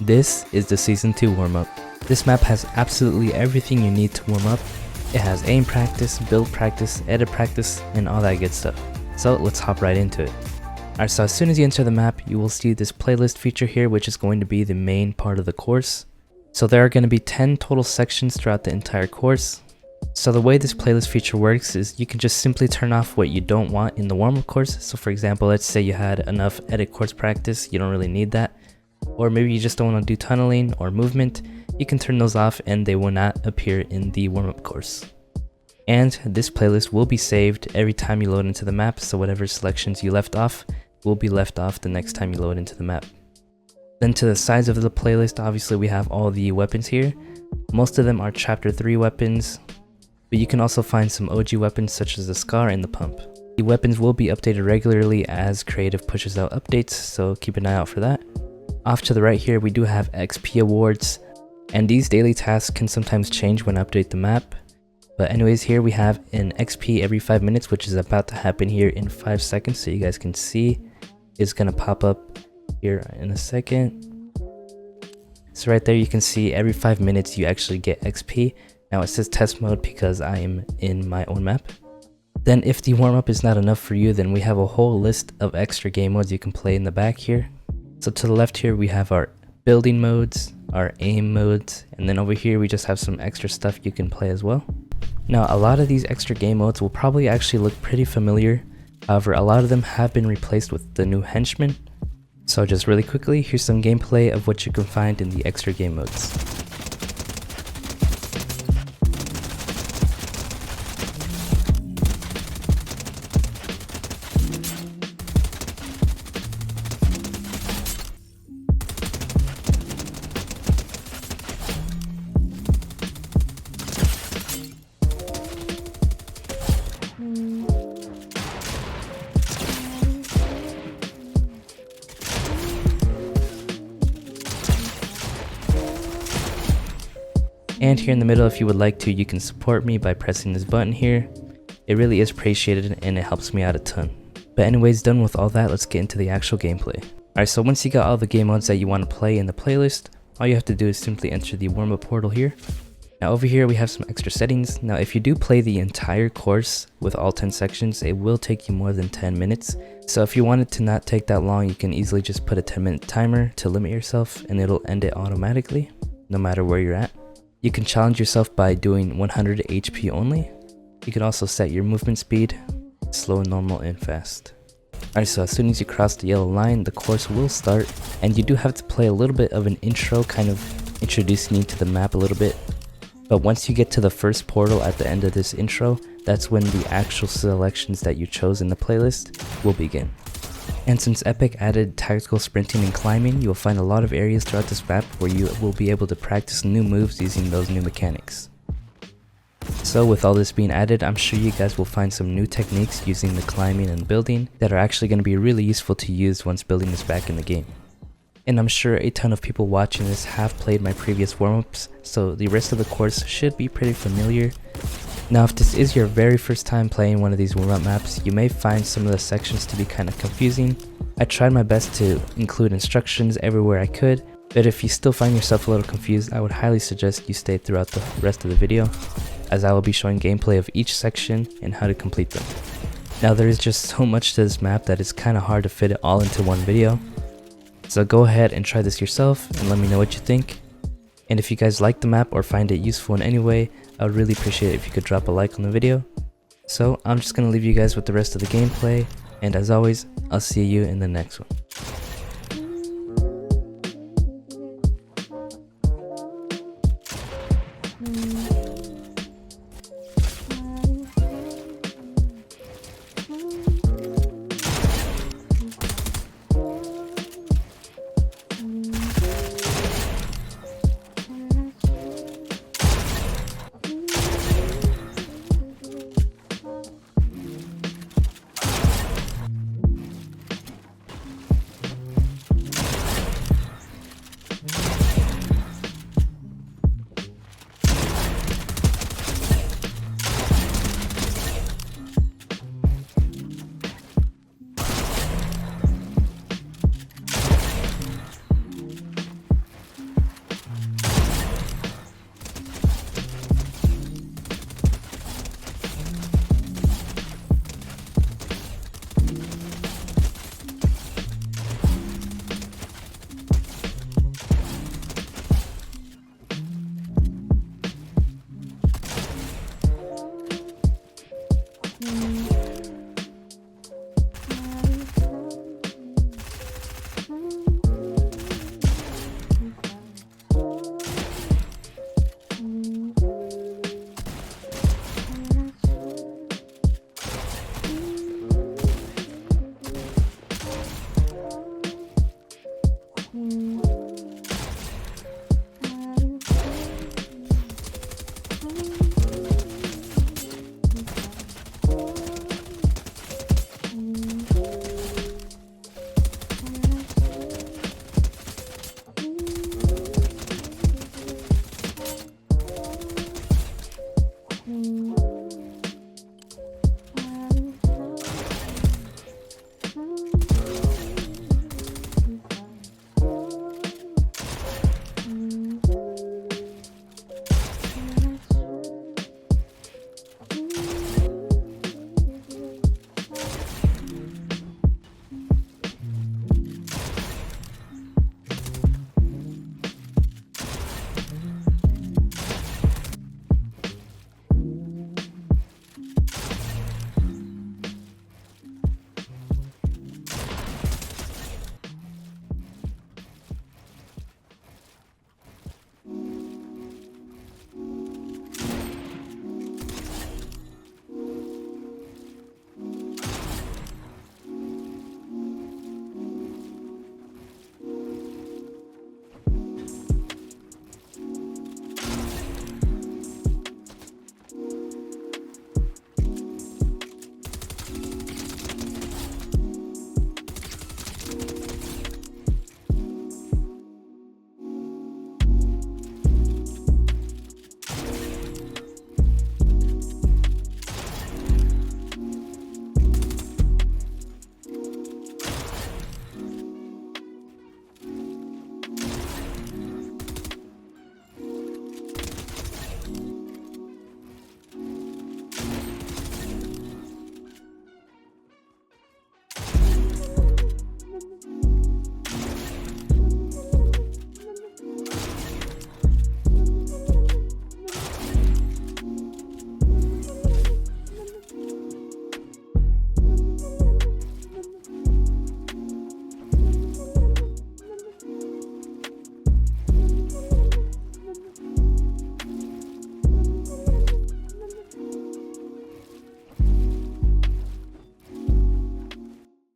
This is the Season 2 warm-up. This map has absolutely everything you need to warm up. It has aim practice, build practice, edit practice, and all that good stuff. So let's hop right into it. Alright, so as soon as you enter the map, you will see this playlist feature here, which is going to be the main part of the course. So there are going to be 10 total sections throughout the entire course. So the way this playlist feature works is you can just simply turn off what you don't want in the warm-up course. So for example, let's say you had enough edit course practice, you don't really need that. Or maybe you just don't want to do tunneling or movement, you can turn those off and they will not appear in the warm-up course. And this playlist will be saved every time you load into the map, so whatever selections you left off will be left off the next time you load into the map. Then to the sides of the playlist, obviously we have all the weapons here. Most of them are chapter 3 weapons, but you can also find some OG weapons such as the Scar and the Pump. The weapons will be updated regularly as Creative pushes out updates, so keep an eye out for that. Off to the right here, we do have XP awards, and these daily tasks can sometimes change when I update the map. But anyways, here we have an XP every 5 minutes, which is about to happen here in 5 seconds, so you guys can see. It's gonna pop up here in a second. So right there you can see every 5 minutes you actually get XP. Now it says test mode because I am in my own map. Then if the warm-up is not enough for you, then we have a whole list of extra game modes you can play in the back here. So to the left here we have our building modes, our aim modes, and then over here we just have some extra stuff you can play as well. Now a lot of these extra game modes will probably actually look pretty familiar, however a lot of them have been replaced with the new henchmen. So just really quickly, here's some gameplay of what you can find in the extra game modes. And here in the middle, if you would like to, you can support me by pressing this button here. It really is appreciated and it helps me out a ton. But anyways, done with all that, let's get into the actual gameplay. Alright, so once you got all the game modes that you want to play in the playlist, all you have to do is simply enter the warm-up portal here. Now over here we have some extra settings. Now if you do play the entire course with all 10 sections, it will take you more than 10 minutes. So if you want it to not take that long, you can easily just put a 10-minute timer to limit yourself and it'll end it automatically, no matter where you're at. You can challenge yourself by doing 100 HP only. You can also set your movement speed, slow, normal, and fast. Alright, so as soon as you cross the yellow line, the course will start, and you do have to play a little bit of an intro, kind of introducing you to the map a little bit. But once you get to the first portal at the end of this intro, that's when the actual selections that you chose in the playlist will begin. And since Epic added tactical sprinting and climbing, you will find a lot of areas throughout this map where you will be able to practice new moves using those new mechanics. So with all this being added, I'm sure you guys will find some new techniques using the climbing and building that are actually going to be really useful to use once building is back in the game. And I'm sure a ton of people watching this have played my previous warm-ups, so the rest of the course should be pretty familiar. Now if this is your very first time playing one of these warm-up maps, you may find some of the sections to be kind of confusing. I tried my best to include instructions everywhere I could, but if you still find yourself a little confused, I would highly suggest you stay throughout the rest of the video, as I will be showing gameplay of each section and how to complete them. Now there is just so much to this map that it's kind of hard to fit it all into one video, so go ahead and try this yourself and let me know what you think. And if you guys like the map or find it useful in any way, I would really appreciate it if you could drop a like on the video. So I'm just going to leave you guys with the rest of the gameplay, and as always, I'll see you in the next one.